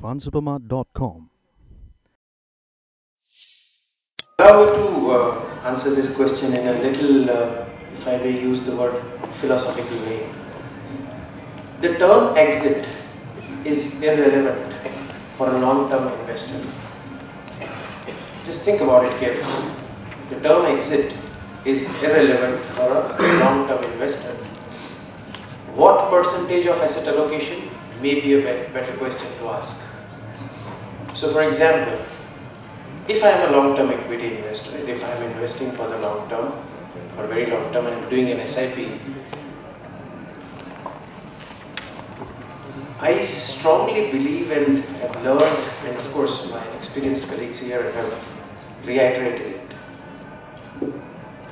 fundsupermart.com. Allow me to answer this question in a little, if I may use the word, philosophical way. The term exit is irrelevant for a long-term investor. Just think about it carefully. The term exit is irrelevant for a long-term investor. What percentage of asset allocation may be a better question to ask. So for example, if I am a long-term equity investor, and if I am investing for the long term, for very long term, and I am doing an SIP, I strongly believe and have learned, and of course my experienced colleagues here have reiterated it.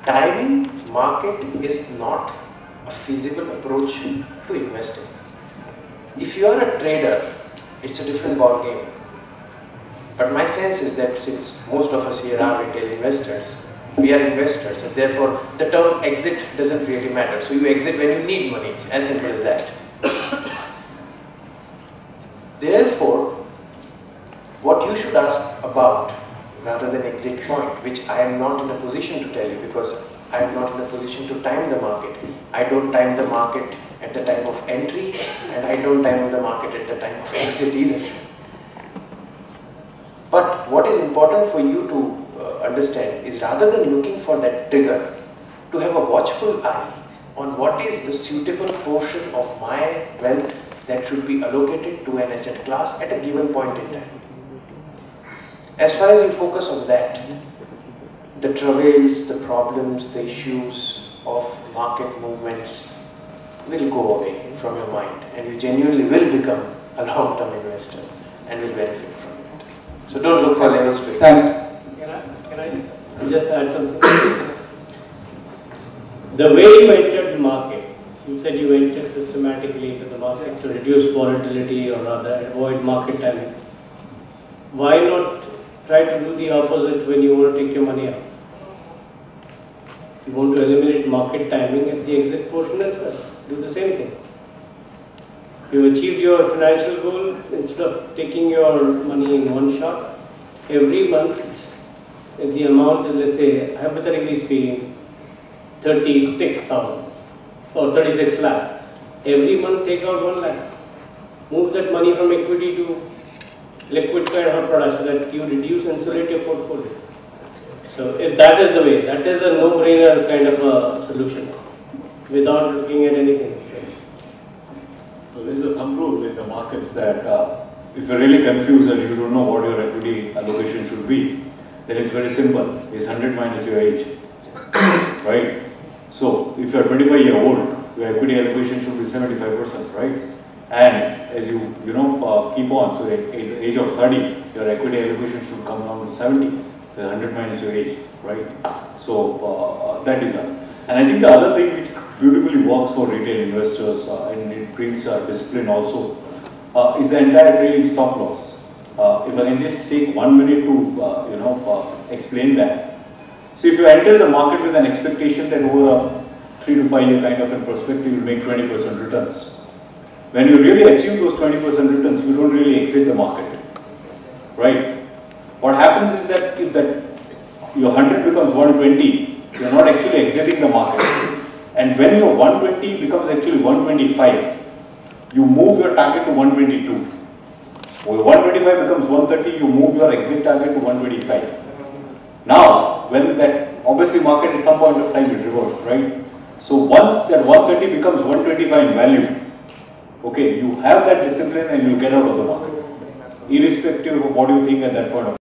Timing market is not a feasible approach to investing. If you are a trader, it's a different ball game. But my sense is that since most of us here are retail investors, we are investors, and therefore the term exit doesn't really matter. So you exit when you need money, as simple as that. Therefore, what you should ask about, rather than exit point, which I am not in a position to tell you because I am not in a position to time the market. I don't time the market at the time of entry, and I don't time the market at the time of exit either. But what is important for you to understand is, rather than looking for that trigger, to have a watchful eye on what is the suitable portion of my wealth that should be allocated to an asset class at a given point in time. As far as you focus on that, the travails, the problems, the issues of market movements will go away from your mind, and you genuinely will become a long-term investor and will benefit from it. So don't look for levels to it. Thanks. Can I just add something? The way you entered the market, you said you entered systematically into the market to reduce volatility, or rather avoid market timing. Why not try to do the opposite when you want to take your money out? You want to eliminate market timing at the exit portion as well. Do the same thing. You achieved your financial goal. Instead of taking your money in one shot, every month the amount is, let's say, hypothetically speaking, 36,000 or 36 lakhs. Every month take out 1 lakh. Move that money from equity to liquid kind of product so that you reduce and insulate your portfolio. So if that is the way, that is a no-brainer kind of a solution without looking at anything. So there is a thumb rule with the markets that if you're really confused and you don't know what your equity allocation should be, then it's very simple. It's 100 minus your age, right? So if you're 25-year-old, your equity allocation should be 75%, right? And as you keep on, so at the age of 30, your equity allocation should come down to 70. 100 minus your age, right? So that is that. And I think the other thing which beautifully works for retail investors and it brings discipline also is the entire trading stop loss. If I can just take 1 minute to explain that. So if you enter the market with an expectation that over a 3 to 5 year kind of a perspective you make 20% returns. When you really achieve those 20% returns, you don't really exit the market, right? What happens is that if your 100 becomes 120, you are not actually exiting the market. And when your 120 becomes actually 125, you move your target to 122. When 125 becomes 130, you move your exit target to 125. Now, when that, obviously market at some point of time will reverse, right? So once that 130 becomes 125 in value, okay, you have that discipline and you get out of the market, irrespective of what you think at that point of